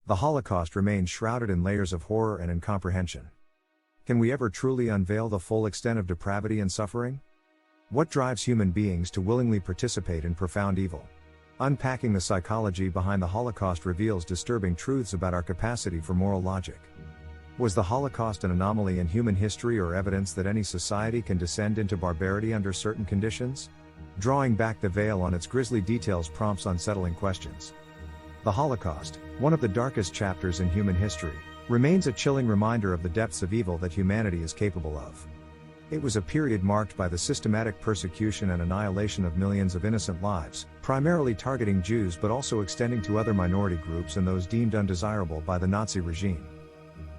The Holocaust remains shrouded in layers of horror and incomprehension. Can we ever truly unveil the full extent of depravity and suffering? What drives human beings to willingly participate in profound evil? Unpacking the psychology behind the Holocaust reveals disturbing truths about our capacity for moral logic. Was the Holocaust an anomaly in human history or evidence that any society can descend into barbarity under certain conditions? Drawing back the veil on its grisly details prompts unsettling questions. The Holocaust, one of the darkest chapters in human history, remains a chilling reminder of the depths of evil that humanity is capable of. It was a period marked by the systematic persecution and annihilation of millions of innocent lives, primarily targeting Jews but also extending to other minority groups and those deemed undesirable by the Nazi regime.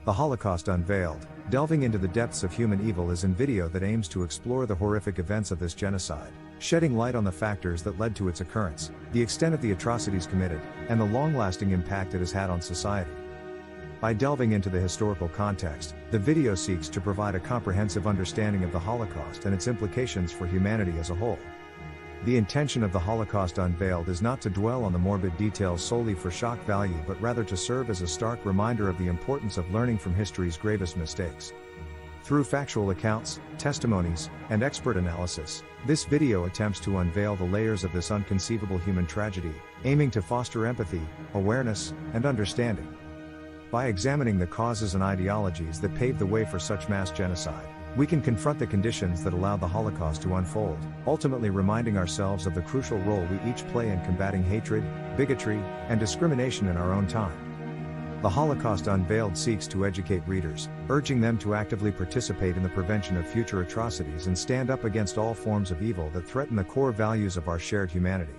The Holocaust Unveiled, delving into the depths of human evil, is a video that aims to explore the horrific events of this genocide, shedding light on the factors that led to its occurrence, the extent of the atrocities committed, and the long-lasting impact it has had on society. By delving into the historical context, the video seeks to provide a comprehensive understanding of the Holocaust and its implications for humanity as a whole. The intention of the Holocaust Unveiled is not to dwell on the morbid details solely for shock value but rather to serve as a stark reminder of the importance of learning from history's gravest mistakes. Through factual accounts, testimonies, and expert analysis, this video attempts to unveil the layers of this inconceivable human tragedy, aiming to foster empathy, awareness, and understanding. By examining the causes and ideologies that paved the way for such mass genocide, we can confront the conditions that allowed the Holocaust to unfold, ultimately reminding ourselves of the crucial role we each play in combating hatred, bigotry, and discrimination in our own time. The Holocaust Unveiled seeks to educate readers, urging them to actively participate in the prevention of future atrocities and stand up against all forms of evil that threaten the core values of our shared humanity.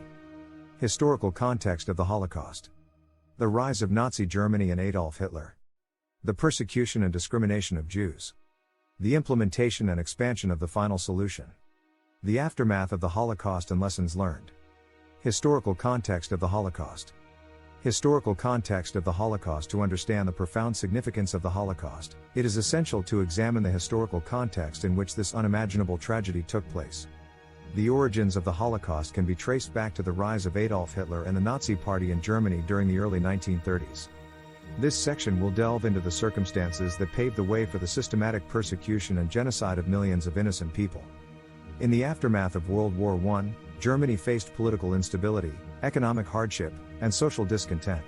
Historical context of the Holocaust. The rise of Nazi Germany and Adolf Hitler. The persecution and discrimination of Jews. The implementation and expansion of the final solution. The aftermath of the Holocaust and lessons learned. Historical context of the Holocaust. Historical context of the Holocaust. To understand the profound significance of the Holocaust, it is essential to examine the historical context in which this unimaginable tragedy took place. The origins of the Holocaust can be traced back to the rise of Adolf Hitler and the Nazi Party in Germany during the early 1930s. This section will delve into the circumstances that paved the way for the systematic persecution and genocide of millions of innocent people. In the aftermath of World War I, Germany faced political instability, economic hardship, and social discontent.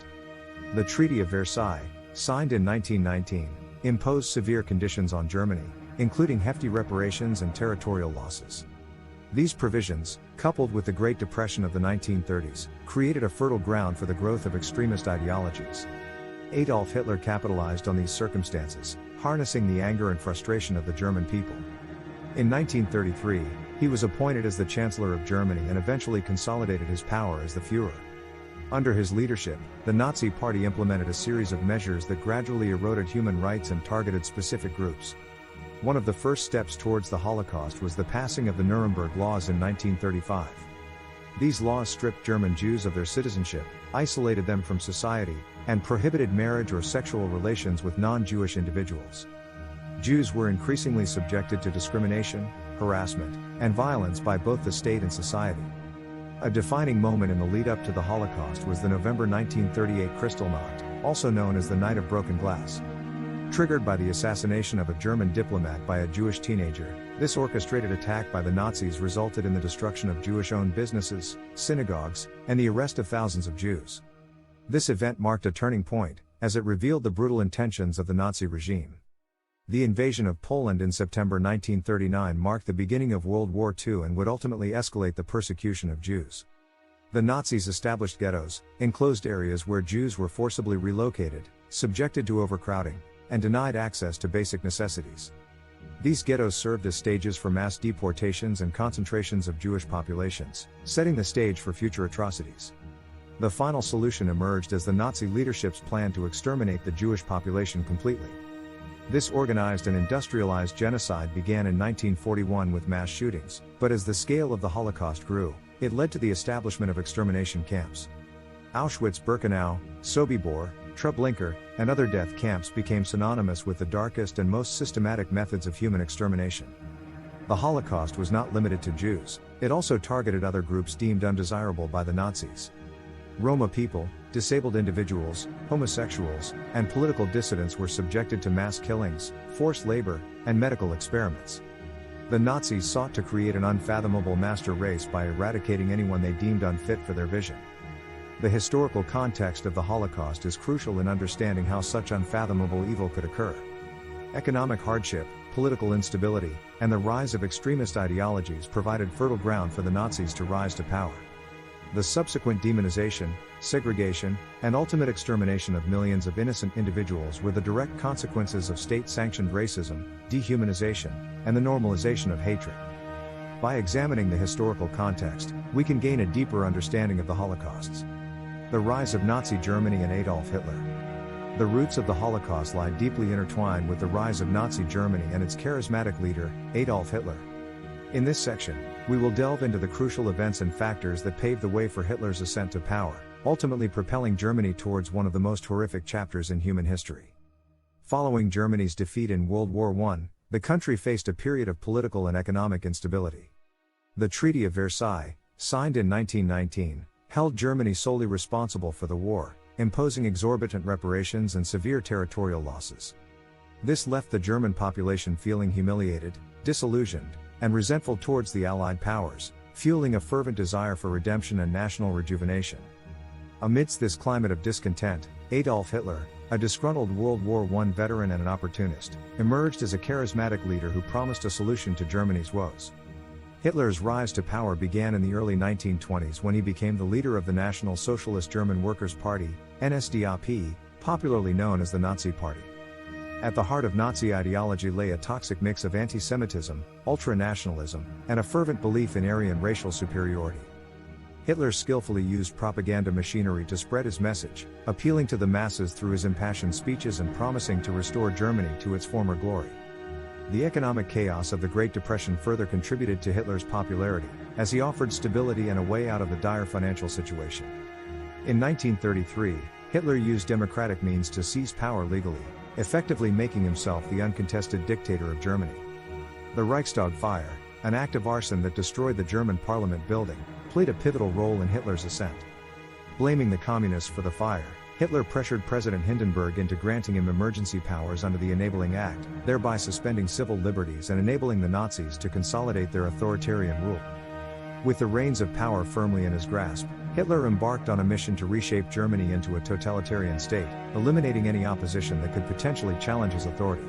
The Treaty of Versailles, signed in 1919, imposed severe conditions on Germany, including hefty reparations and territorial losses. These provisions, coupled with the Great Depression of the 1930s, created a fertile ground for the growth of extremist ideologies. Adolf Hitler capitalized on these circumstances, harnessing the anger and frustration of the German people. In 1933, he was appointed as the Chancellor of Germany and eventually consolidated his power as the Führer. Under his leadership, the Nazi Party implemented a series of measures that gradually eroded human rights and targeted specific groups. One of the first steps towards the Holocaust was the passing of the Nuremberg Laws in 1935. These laws stripped German Jews of their citizenship, isolated them from society, and prohibited marriage or sexual relations with non-Jewish individuals. Jews were increasingly subjected to discrimination, harassment, and violence by both the state and society. A defining moment in the lead-up to the Holocaust was the November 1938 Kristallnacht, also known as the Night of Broken Glass. Triggered by the assassination of a German diplomat by a Jewish teenager, this orchestrated attack by the Nazis resulted in the destruction of Jewish-owned businesses, synagogues, and the arrest of thousands of Jews. This event marked a turning point, as it revealed the brutal intentions of the Nazi regime. The invasion of Poland in September 1939 marked the beginning of World War II and would ultimately escalate the persecution of Jews. The Nazis established ghettos, enclosed areas where Jews were forcibly relocated, subjected to overcrowding, and denied access to basic necessities. These ghettos served as stages for mass deportations and concentrations of Jewish populations, setting the stage for future atrocities. The final solution emerged as the Nazi leadership's plan to exterminate the Jewish population completely. This organized and industrialized genocide began in 1941 with mass shootings, but as the scale of the Holocaust grew, it led to the establishment of extermination camps. Auschwitz-Birkenau, Sobibor, Treblinka, and other death camps became synonymous with the darkest and most systematic methods of human extermination. The Holocaust was not limited to Jews, it also targeted other groups deemed undesirable by the Nazis. Roma people, disabled individuals, homosexuals, and political dissidents were subjected to mass killings, forced labor, and medical experiments. The Nazis sought to create an unfathomable master race by eradicating anyone they deemed unfit for their vision. The historical context of the Holocaust is crucial in understanding how such unfathomable evil could occur. Economic hardship, political instability, and the rise of extremist ideologies provided fertile ground for the Nazis to rise to power. The subsequent demonization, segregation, and ultimate extermination of millions of innocent individuals were the direct consequences of state-sanctioned racism, dehumanization, and the normalization of hatred. By examining the historical context, we can gain a deeper understanding of the Holocausts. The rise of Nazi Germany and Adolf Hitler. The roots of the Holocaust lie deeply intertwined with the rise of Nazi Germany and its charismatic leader, Adolf Hitler. In this section, we will delve into the crucial events and factors that paved the way for Hitler's ascent to power, ultimately propelling Germany towards one of the most horrific chapters in human history. Following Germany's defeat in World War I, the country faced a period of political and economic instability. The Treaty of Versailles, signed in 1919, held Germany solely responsible for the war, imposing exorbitant reparations and severe territorial losses. This left the German population feeling humiliated, disillusioned, and resentful towards the Allied powers, fueling a fervent desire for redemption and national rejuvenation. Amidst this climate of discontent, Adolf Hitler, a disgruntled World War I veteran and an opportunist, emerged as a charismatic leader who promised a solution to Germany's woes. Hitler's rise to power began in the early 1920s when he became the leader of the National Socialist German Workers' Party, NSDAP, popularly known as the Nazi Party. At the heart of Nazi ideology lay a toxic mix of anti-Semitism, ultranationalism, and a fervent belief in Aryan racial superiority. Hitler skillfully used propaganda machinery to spread his message, appealing to the masses through his impassioned speeches and promising to restore Germany to its former glory. The economic chaos of the Great Depression further contributed to Hitler's popularity, as he offered stability and a way out of the dire financial situation. In 1933, Hitler used democratic means to seize power legally, effectively making himself the uncontested dictator of Germany. The Reichstag fire, an act of arson that destroyed the German parliament building, played a pivotal role in Hitler's ascent. Blaming the communists for the fire, Hitler pressured President Hindenburg into granting him emergency powers under the Enabling Act, thereby suspending civil liberties and enabling the Nazis to consolidate their authoritarian rule. With the reins of power firmly in his grasp, Hitler embarked on a mission to reshape Germany into a totalitarian state, eliminating any opposition that could potentially challenge his authority.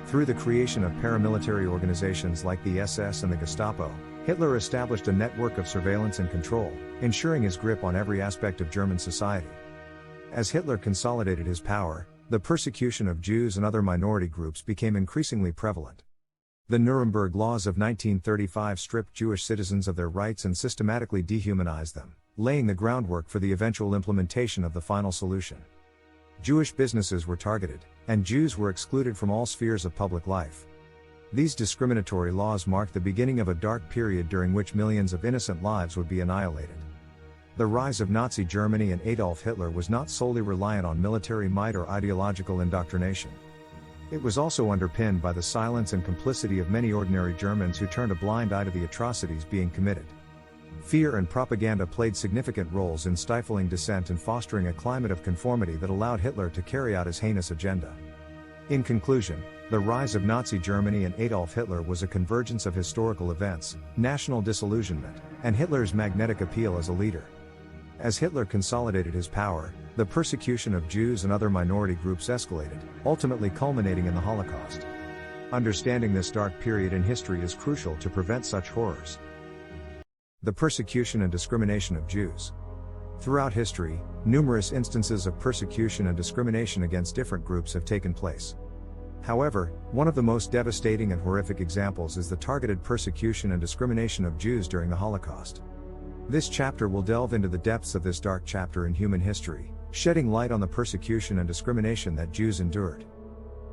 Through the creation of paramilitary organizations like the SS and the Gestapo, Hitler established a network of surveillance and control, ensuring his grip on every aspect of German society. As Hitler consolidated his power, the persecution of Jews and other minority groups became increasingly prevalent. The Nuremberg Laws of 1935 stripped Jewish citizens of their rights and systematically dehumanized them, laying the groundwork for the eventual implementation of the final solution. Jewish businesses were targeted, and Jews were excluded from all spheres of public life. These discriminatory laws marked the beginning of a dark period during which millions of innocent lives would be annihilated. The rise of Nazi Germany and Adolf Hitler was not solely reliant on military might or ideological indoctrination. It was also underpinned by the silence and complicity of many ordinary Germans who turned a blind eye to the atrocities being committed. Fear and propaganda played significant roles in stifling dissent and fostering a climate of conformity that allowed Hitler to carry out his heinous agenda. In conclusion, the rise of Nazi Germany and Adolf Hitler was a convergence of historical events, national disillusionment, and Hitler's magnetic appeal as a leader. As Hitler consolidated his power, the persecution of Jews and other minority groups escalated, ultimately culminating in the Holocaust. Understanding this dark period in history is crucial to prevent such horrors. The persecution and discrimination of Jews. Throughout history, numerous instances of persecution and discrimination against different groups have taken place. However, one of the most devastating and horrific examples is the targeted persecution and discrimination of Jews during the Holocaust. This chapter will delve into the depths of this dark chapter in human history, shedding light on the persecution and discrimination that Jews endured.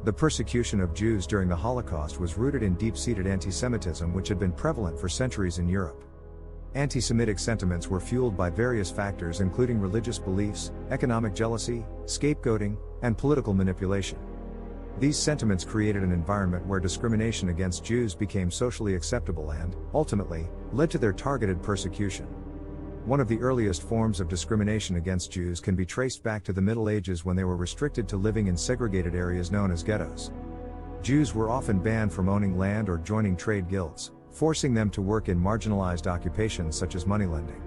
The persecution of Jews during the Holocaust was rooted in deep-seated anti-Semitism which had been prevalent for centuries in Europe. Anti-Semitic sentiments were fueled by various factors including religious beliefs, economic jealousy, scapegoating, and political manipulation. These sentiments created an environment where discrimination against Jews became socially acceptable and, ultimately, led to their targeted persecution. One of the earliest forms of discrimination against Jews can be traced back to the Middle Ages when they were restricted to living in segregated areas known as ghettos. Jews were often banned from owning land or joining trade guilds, forcing them to work in marginalized occupations such as moneylending.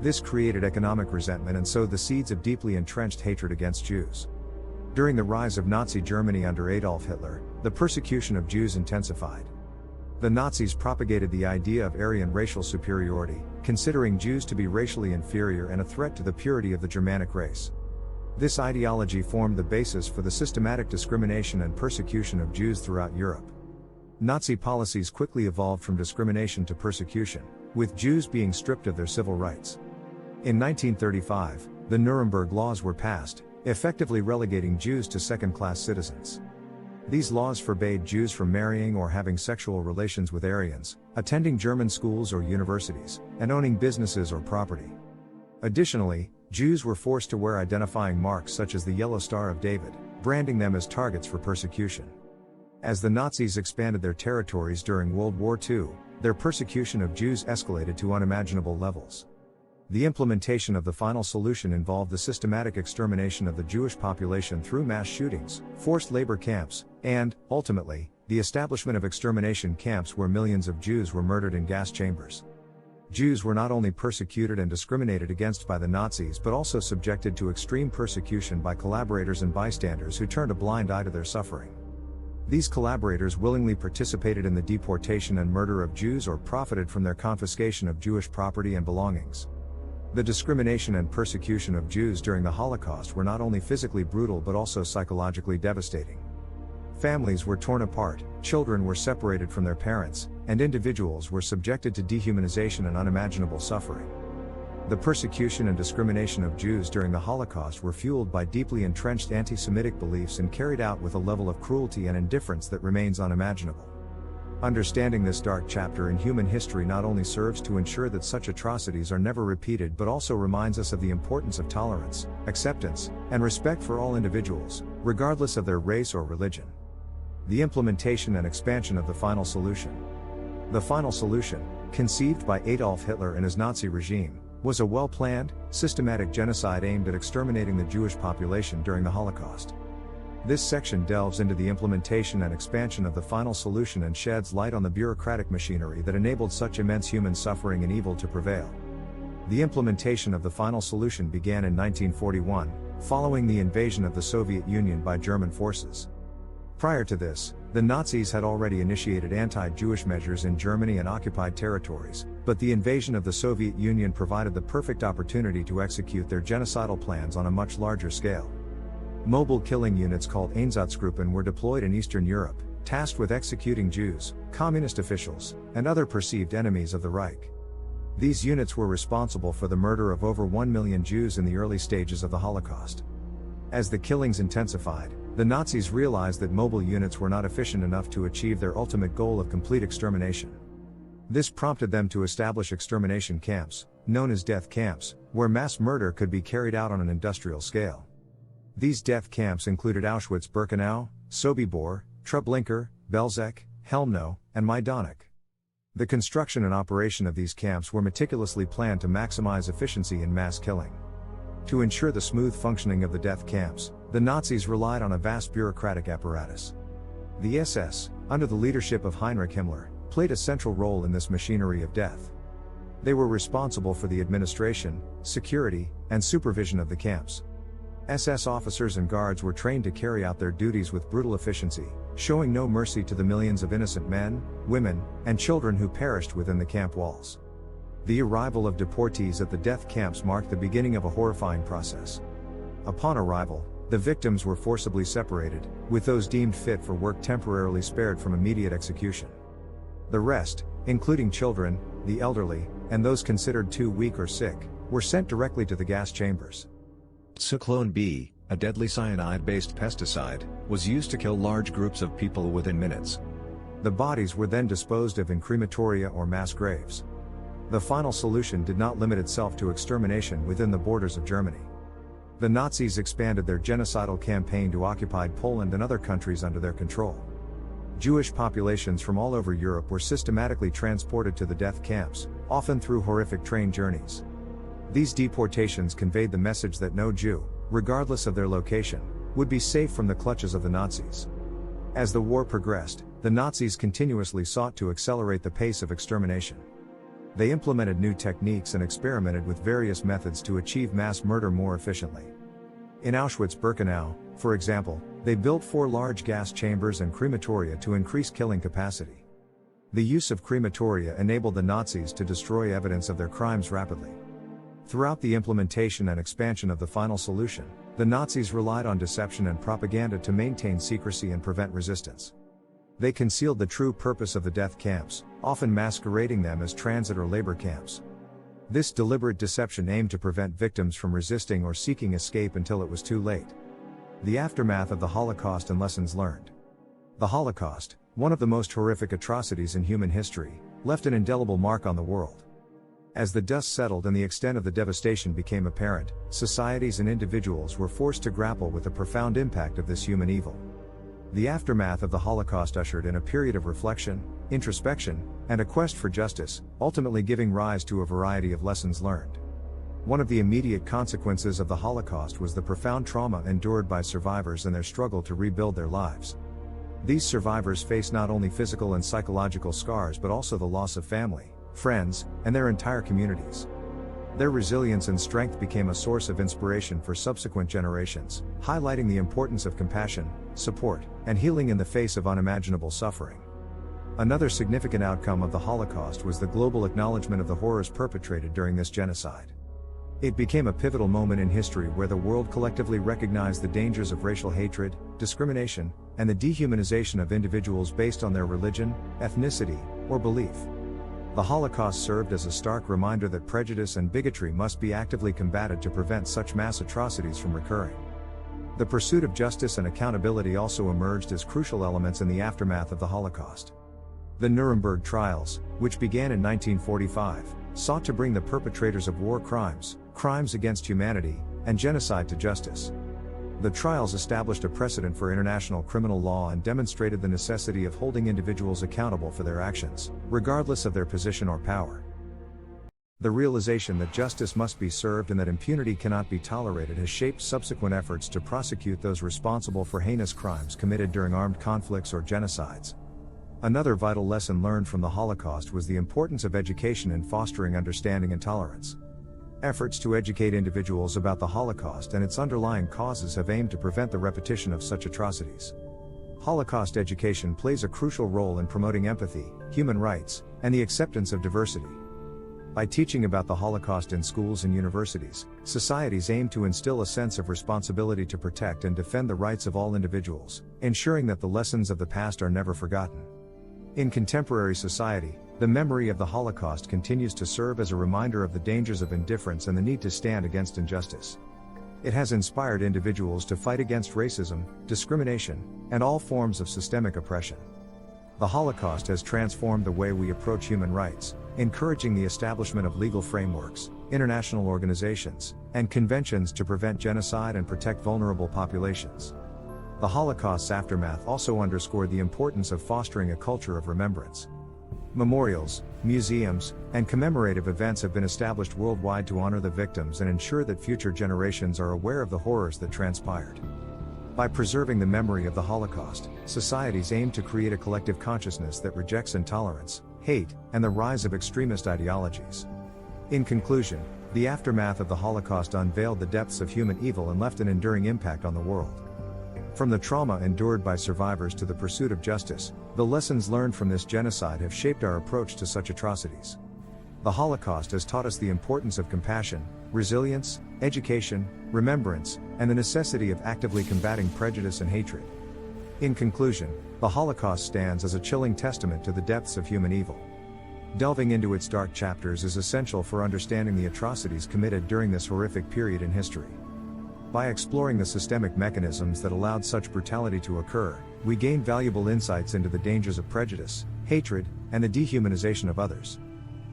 This created economic resentment and sowed the seeds of deeply entrenched hatred against Jews. During the rise of Nazi Germany under Adolf Hitler, the persecution of Jews intensified. The Nazis propagated the idea of Aryan racial superiority, considering Jews to be racially inferior and a threat to the purity of the Germanic race. This ideology formed the basis for the systematic discrimination and persecution of Jews throughout Europe. Nazi policies quickly evolved from discrimination to persecution, with Jews being stripped of their civil rights. In 1935, the Nuremberg Laws were passed, effectively relegating Jews to second-class citizens. These laws forbade Jews from marrying or having sexual relations with Aryans, attending German schools or universities, and owning businesses or property. Additionally, Jews were forced to wear identifying marks such as the Yellow Star of David, branding them as targets for persecution. As the Nazis expanded their territories during World War II, their persecution of Jews escalated to unimaginable levels. The implementation of the final solution involved the systematic extermination of the Jewish population through mass shootings, forced labor camps, and, ultimately, the establishment of extermination camps where millions of Jews were murdered in gas chambers. Jews were not only persecuted and discriminated against by the Nazis but also subjected to extreme persecution by collaborators and bystanders who turned a blind eye to their suffering. These collaborators willingly participated in the deportation and murder of Jews or profited from their confiscation of Jewish property and belongings. The discrimination and persecution of Jews during the Holocaust were not only physically brutal but also psychologically devastating. Families were torn apart, children were separated from their parents, and individuals were subjected to dehumanization and unimaginable suffering. The persecution and discrimination of Jews during the Holocaust were fueled by deeply entrenched anti-Semitic beliefs and carried out with a level of cruelty and indifference that remains unimaginable. Understanding this dark chapter in human history not only serves to ensure that such atrocities are never repeated but also reminds us of the importance of tolerance, acceptance, and respect for all individuals, regardless of their race or religion. The implementation and expansion of the final solution. The final solution, conceived by Adolf Hitler and his Nazi regime, was a well-planned, systematic genocide aimed at exterminating the Jewish population during the Holocaust. This section delves into the implementation and expansion of the final solution and sheds light on the bureaucratic machinery that enabled such immense human suffering and evil to prevail. The implementation of the final solution began in 1941, following the invasion of the Soviet Union by German forces. Prior to this, the Nazis had already initiated anti-Jewish measures in Germany and occupied territories, but the invasion of the Soviet Union provided the perfect opportunity to execute their genocidal plans on a much larger scale. Mobile killing units called Einsatzgruppen were deployed in Eastern Europe, tasked with executing Jews, communist officials, and other perceived enemies of the Reich. These units were responsible for the murder of over 1 million Jews in the early stages of the Holocaust. As the killings intensified, the Nazis realized that mobile units were not efficient enough to achieve their ultimate goal of complete extermination. This prompted them to establish extermination camps, known as death camps, where mass murder could be carried out on an industrial scale. These death camps included Auschwitz-Birkenau, Sobibor, Treblinka, Belzec, Helmno, and Majdanek. The construction and operation of these camps were meticulously planned to maximize efficiency in mass killing. To ensure the smooth functioning of the death camps, the Nazis relied on a vast bureaucratic apparatus. The SS, under the leadership of Heinrich Himmler, played a central role in this machinery of death. They were responsible for the administration, security, and supervision of the camps. SS officers and guards were trained to carry out their duties with brutal efficiency, showing no mercy to the millions of innocent men, women, and children who perished within the camp walls. The arrival of deportees at the death camps marked the beginning of a horrifying process. Upon arrival, the victims were forcibly separated, with those deemed fit for work temporarily spared from immediate execution. The rest, including children, the elderly, and those considered too weak or sick, were sent directly to the gas chambers. Cyclone B, a deadly cyanide-based pesticide, was used to kill large groups of people within minutes. The bodies were then disposed of in crematoria or mass graves. The final solution did not limit itself to extermination within the borders of Germany. The Nazis expanded their genocidal campaign to occupied Poland and other countries under their control. Jewish populations from all over Europe were systematically transported to the death camps, often through horrific train journeys. These deportations conveyed the message that no Jew, regardless of their location, would be safe from the clutches of the Nazis. As the war progressed, the Nazis continuously sought to accelerate the pace of extermination. They implemented new techniques and experimented with various methods to achieve mass murder more efficiently. In Auschwitz-Birkenau, for example, they built 4 large gas chambers and crematoria to increase killing capacity. The use of crematoria enabled the Nazis to destroy evidence of their crimes rapidly. Throughout the implementation and expansion of the final solution, the Nazis relied on deception and propaganda to maintain secrecy and prevent resistance. They concealed the true purpose of the death camps, often masquerading them as transit or labor camps. This deliberate deception aimed to prevent victims from resisting or seeking escape until it was too late. The aftermath of the Holocaust and lessons learned. The Holocaust, one of the most horrific atrocities in human history, left an indelible mark on the world. As the dust settled and the extent of the devastation became apparent, societies and individuals were forced to grapple with the profound impact of this human evil. The aftermath of the Holocaust ushered in a period of reflection, introspection, and a quest for justice, ultimately giving rise to a variety of lessons learned. One of the immediate consequences of the Holocaust was the profound trauma endured by survivors and their struggle to rebuild their lives. These survivors faced not only physical and psychological scars but also the loss of family, friends, and their entire communities. Their resilience and strength became a source of inspiration for subsequent generations, highlighting the importance of compassion, support, and healing in the face of unimaginable suffering. Another significant outcome of the Holocaust was the global acknowledgement of the horrors perpetrated during this genocide. It became a pivotal moment in history where the world collectively recognized the dangers of racial hatred, discrimination, and the dehumanization of individuals based on their religion, ethnicity, or belief. The Holocaust served as a stark reminder that prejudice and bigotry must be actively combated to prevent such mass atrocities from recurring. The pursuit of justice and accountability also emerged as crucial elements in the aftermath of the Holocaust. The Nuremberg trials, which began in 1945, sought to bring the perpetrators of war crimes, crimes against humanity, and genocide to justice. The trials established a precedent for international criminal law and demonstrated the necessity of holding individuals accountable for their actions, regardless of their position or power. The realization that justice must be served and that impunity cannot be tolerated has shaped subsequent efforts to prosecute those responsible for heinous crimes committed during armed conflicts or genocides. Another vital lesson learned from the Holocaust was the importance of education in fostering understanding and tolerance. Efforts to educate individuals about the Holocaust and its underlying causes have aimed to prevent the repetition of such atrocities. Holocaust education plays a crucial role in promoting empathy, human rights, and the acceptance of diversity. By teaching about the Holocaust in schools and universities, societies aim to instill a sense of responsibility to protect and defend the rights of all individuals, ensuring that the lessons of the past are never forgotten. In contemporary society, the memory of the Holocaust continues to serve as a reminder of the dangers of indifference and the need to stand against injustice. It has inspired individuals to fight against racism, discrimination, and all forms of systemic oppression. The Holocaust has transformed the way we approach human rights, encouraging the establishment of legal frameworks, international organizations, and conventions to prevent genocide and protect vulnerable populations. The Holocaust's aftermath also underscored the importance of fostering a culture of remembrance. Memorials, museums, and commemorative events have been established worldwide to honor the victims and ensure that future generations are aware of the horrors that transpired. By preserving the memory of the Holocaust, societies aim to create a collective consciousness that rejects intolerance, hate, and the rise of extremist ideologies. In conclusion, the aftermath of the Holocaust unveiled the depths of human evil and left an enduring impact on the world. From the trauma endured by survivors to the pursuit of justice, the lessons learned from this genocide have shaped our approach to such atrocities. The Holocaust has taught us the importance of compassion, resilience, education, remembrance, and the necessity of actively combating prejudice and hatred. In conclusion, the Holocaust stands as a chilling testament to the depths of human evil. Delving into its dark chapters is essential for understanding the atrocities committed during this horrific period in history. By exploring the systemic mechanisms that allowed such brutality to occur, we gain valuable insights into the dangers of prejudice, hatred, and the dehumanization of others.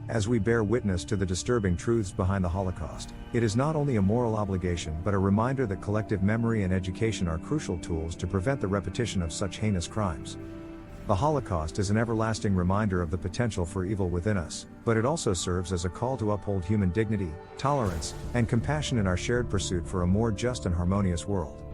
As we bear witness to the disturbing truths behind the Holocaust, it is not only a moral obligation but a reminder that collective memory and education are crucial tools to prevent the repetition of such heinous crimes. The Holocaust is an everlasting reminder of the potential for evil within us, but it also serves as a call to uphold human dignity, tolerance, and compassion in our shared pursuit for a more just and harmonious world.